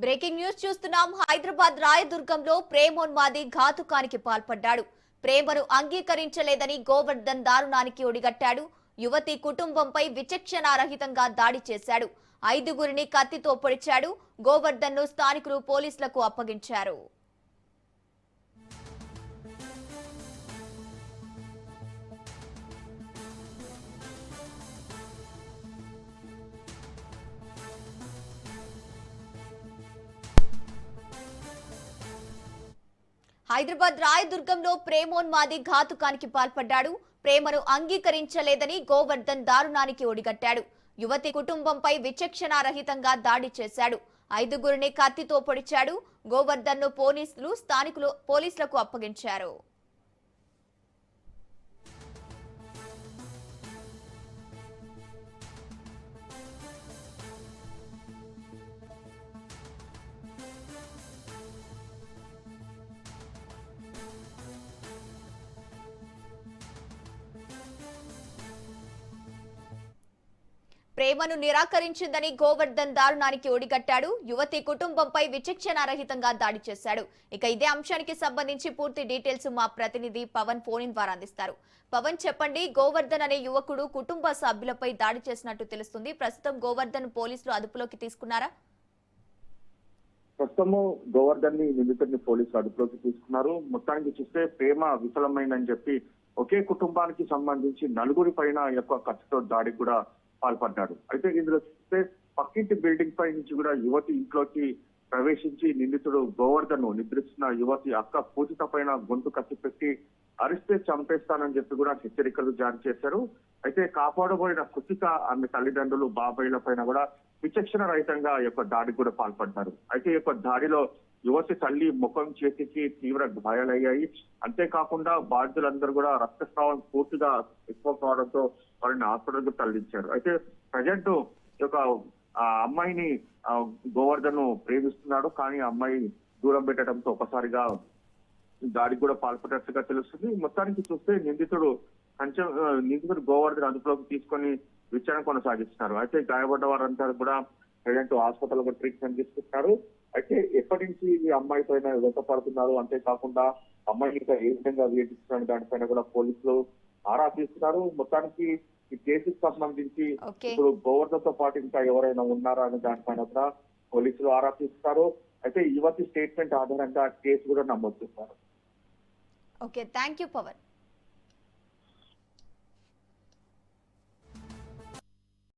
Breaking news చూస్తున్నాం. హైదరాబాద్ రాయదుర్గంలో ప్రేమోన్మాది ఘాతుకానికి పాల్పడ్డాడు. ప్రేమను అంగీకరించలేదని గోవర్ధన్ దారుణానికి ఒడిగట్టాడు. యువతి కుటుంబంపై విచక్షణారహితంగా దాడి చేశాడు. 5గురిని కత్తితో పొడిచాడు. గోవర్ధన్ ను స్థానికులు పోలీసులకు అప్పగించారు. హైదరాబాద్ రాయదుర్గంలో ప్రేమోన్మాది ఘాతుకానికి పాల్పడ్డాడు. ప్రేమను అంగీకరించలేదని గోవర్ధన్ దారుణానికి ఒడిగట్టాడు. యువతి కుటుంబంపై విచక్షణారహితంగా దాడి చేశాడు. 5గురిని కత్తితో పొడిచాడు. గోవర్ధన్ ను పోలీసులకు అప్పగించారు. ప్రేమను నిరాకరించిందని గోవర్ధన్ దారుణానికి ఒడిగట్టాడు. యువతి కుటుంబంపై విచక్షణారహితంగా దాడి చేశాడు. ఇక ఇదే అంశానికి సంబంధించి పూర్తి డీటెయిల్స్ మా ప్రతినిధి పవన్ ఫోన్ ఇన్ ద్వారా అందిస్తారు. పవన్, చెప్పండి. గోవర్ధన్ అనే యువకుడు కుటుంబ సభ్యులపై దాడి చేసినట్టు తెలుస్తుంది. ప్రస్తుతం గోవర్ధన్ పోలీసులు అదుపులోకి తీసుకున్నారా? ప్రస్తుతము గోవర్ధన్ ని నిందితుడిని పోలీసులు అదుపులోకి తీసుకున్నారు. మొత్తానికి చూస్తే ప్రేమ విఫలమైందని చెప్పి ఒకే కుటుంబానికి సంబంధించి 4గురి పైన యొక్క కత్తితో దాడికి కూడా పాల్పడ్డాడు. అయితే ఇందులో చూస్తే పక్కింటి బిల్డింగ్ పై నుంచి కూడా యువతి ఇంట్లోకి ప్రవేశించి నిందితుడు గోవర్ధన్ నిద్రిస్తున్న యువతి అక్క పూజిత పైన గొంతు కత్తి పెట్టి అరిస్తే చంపేస్తానని చెప్పి కూడా హెచ్చరికలు జారీ చేశారు. అయితే కాపాడబోయిన కృతిక ఆమె తల్లిదండ్రులు బాబాయిల పైన కూడా విచక్షణ రహితంగా యొక్క దాడికి కూడా పాల్పడ్డారు. అయితే ఈ యొక్క దాడిలో యువతి తల్లి ముఖం చేతికి తీవ్ర గాయాలయ్యాయి. అంతేకాకుండా బాధితులందరూ కూడా రక్తస్రావం పూర్తిగా ఎక్కువ కావడంతో వారిని హాస్పిటల్కి తరలించారు. అయితే ప్రజెంట్ ఈ యొక్క అమ్మాయిని గోవర్ధన్ ప్రేమిస్తున్నాడు, కానీ అమ్మాయి దూరం పెట్టడంతో ఒకసారిగా దాడికి కూడా పాల్పడినట్టుగా తెలుస్తుంది. మొత్తానికి చూస్తే నిందితుడు గోవర్ధన్ అదుపులోకి తీసుకొని విచారణ కొనసాగిస్తున్నారు. అయితే గాయపడ్డ వారంతా కూడా ప్రజెంట్ హాస్పిటల్ లో ట్రీట్మెంట్ తీసుకుంటున్నారు. అయితే ఎప్పటి నుంచి ఈ అమ్మాయి పైన వెంటపడుతున్నారు, అంతేకాకుండా అమ్మాయిని ఇంకా ఏ విధంగా వేధిస్తున్నారు దానిపైన కూడా పోలీసులు ఆరా తీస్తున్నారు. మొత్తానికి ఈ కేసుకు సంబంధించి ఇప్పుడు గోవర్ధన్ తో పాటు ఇంకా ఎవరైనా ఉన్నారా అనే దానిపైన కూడా పోలీసులు ఆరా తీస్తున్నారు. అయితే యువతి స్టేట్మెంట్ ఆధారంగా కేసు కూడా నమోదు చేస్తారు. Okay, thank you Pawan.